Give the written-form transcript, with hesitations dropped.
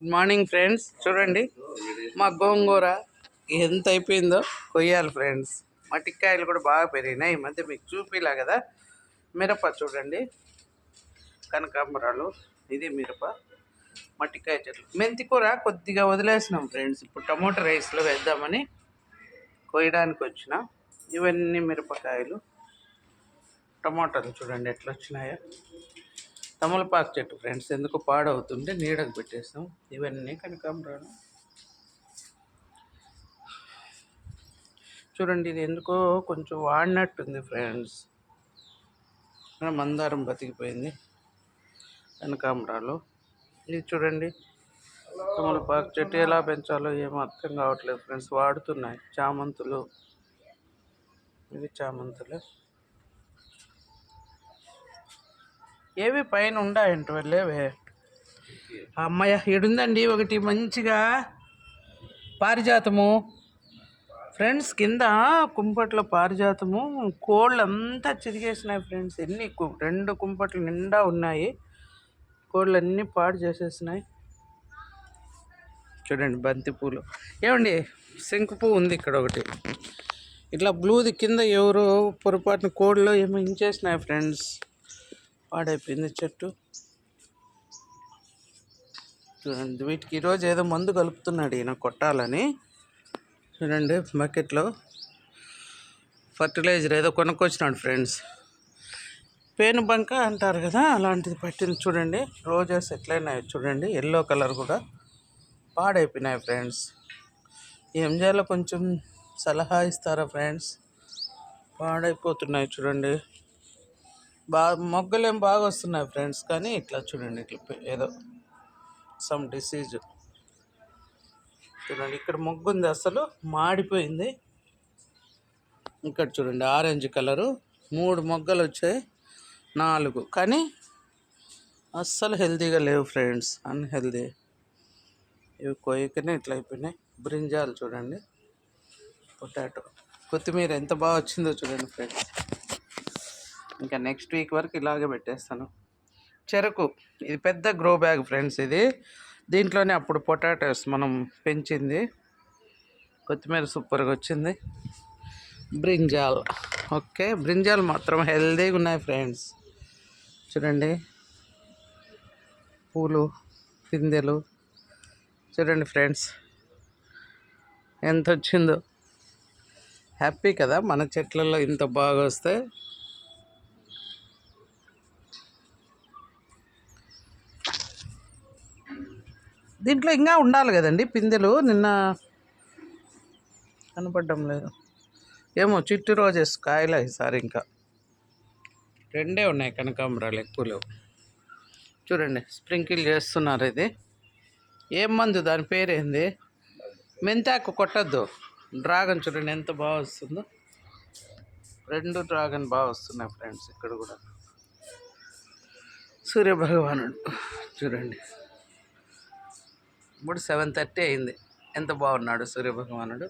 Good morning friends. చూడండి మా గోంగూర ఎంత అయిపోయిందో కొయ్యాలి ఫ్రెండ్స్. మట్టికాయలు కూడా బాగా పెరిగినాయి ఈ మధ్య, మీకు చూపిలా కదా. మిరప చూడండి, కనకాంబరాలు, ఇది మిరప, మట్టికాయ చెట్లు. మెంతి కూర కొద్దిగా వదిలేసినాం ఫ్రెండ్స్, ఇప్పుడు టమోటా రైస్లో వేద్దామని కొయ్యడానికి వచ్చిన. ఇవన్నీ మిరపకాయలు, టమాటాలు చూడండి ఎట్లా వచ్చినాయో. తమలపాకు చెట్టు ఫ్రెండ్స్, ఎందుకు పాడవుతుంటే నీడకు పెట్టేస్తాం. ఇవన్నీ కనకాంబరాలు చూడండి. ఇది ఎందుకో కొంచెం వాడినట్టుంది ఫ్రెండ్స్. మందారం బతికిపోయింది. కనకాంబరాలు ఇది చూడండి. తమలపాకు చెట్టు ఎలా పెంచాలో ఏమో అర్థం కావట్లేదు ఫ్రెండ్స్. వాడుతున్నాయి. చామంతులు, ఇవి చామంతులు. ఏవి పైన ఉండాయంట లేవే. అమ్మాయ ఈడుందండి ఒకటి మంచిగా పారిజాతము ఫ్రెండ్స్. కింద కుంపట్లో పారిజాతము కోళ్ళు అంతా చిరిగేసినాయి ఫ్రెండ్స్. ఎన్ని 2 కుంపట్లు నిండా ఉన్నాయి. కోళ్ళు అన్నీ పాడు చేసేసినాయి. చూడండి బంతి పూలు. ఏమండి శంకు పువ్వు ఉంది ఇక్కడ ఒకటి, ఇట్లా బ్లూది. కింద ఎవరో పొరపాటున కోళ్ళు ఏమో ఇంచేసినాయి ఫ్రెండ్స్. పాడైపోయింది చెట్టు. చూడండి వీటికి ఈరోజు ఏదో మందు కలుపుతున్నాడు ఈయన కొట్టాలని. చూడండి బకెట్లో ఫర్టిలైజర్ ఏదో కొనుక్కొచ్చినాడు ఫ్రెండ్స్. పేను బంక అంటారు కదా, అలాంటిది పట్టింది. చూడండి రోజెస్ ఎట్లయినాయి చూడండి. ఎల్లో కలర్ కూడా పాడైపోయినాయి ఫ్రెండ్స్. ఏం చేయాలో కొంచెం సలహా ఇస్తారా ఫ్రెండ్స్? పాడైపోతున్నాయి చూడండి. మొగ్గలు ఏం బాగా వస్తున్నాయి ఫ్రెండ్స్, కానీ ఇట్లా చూడండి, ఇట్లా ఏదో సమ్ డిసీజ్. చూడండి ఇక్కడ మొగ్గు ఉంది, అసలు మాడిపోయింది. ఇక్కడ చూడండి ఆరెంజ్ కలరు 3 మొగ్గలు వచ్చాయి, 4, కానీ అస్సలు హెల్తీగా లేవు ఫ్రెండ్స్, అన్హెల్దీ. ఇవి కొయ్యకనే ఇట్లా అయిపోయినాయి. బ్రింజాలు చూడండి, పొటాటో, కొత్తిమీర ఎంత బాగా వచ్చిందో చూడండి ఫ్రెండ్స్. ఇంకా నెక్స్ట్ వీక్ వరకు ఇలాగే పెట్టేస్తాను. చెరకు, ఇది పెద్ద గ్రో బ్యాగ్ ఫ్రెండ్స్. ఇది దీంట్లోనే అప్పుడు పొటాటోస్ మనం పెంచింది. కొత్తిమీర సూపర్గా వచ్చింది. Brinjal, okay. బ్రింజాల్ మాత్రం హెల్తీగా ఉన్నాయి ఫ్రెండ్స్. చూడండి పూలు, పిందెలు చూడండి ఫ్రెండ్స్ ఎంత వచ్చిందో. హ్యాపీ కదా మన చెట్లలో ఇంత బాగా వస్తే. దీంట్లో ఇంకా ఉండాలి కదండి పిందెలు. నిన్న కనపడడం లేదు ఏమో. చిట్టు రోజెస్ కాయలు ఈసారి ఇంకా 2 ఉన్నాయి. కనకాంబరాలు ఎక్కువ లేవు. చూడండి స్ప్రింకిల్ చేస్తున్నారు. ఇది ఏం మందు, దాని పేరేంది? మెంతాకు కొట్టద్దు. డ్రాగన్ చూడండి ఎంత బాగా వస్తుందో. 2 డ్రాగన్ బాగా వస్తున్నాయి ఫ్రెండ్స్. ఇక్కడ కూడా సూర్యభగవానుడు చూడండి. ఇప్పుడు 7:30 అయింది. ఎంత బాగున్నాడు సూర్యభగవానుడు.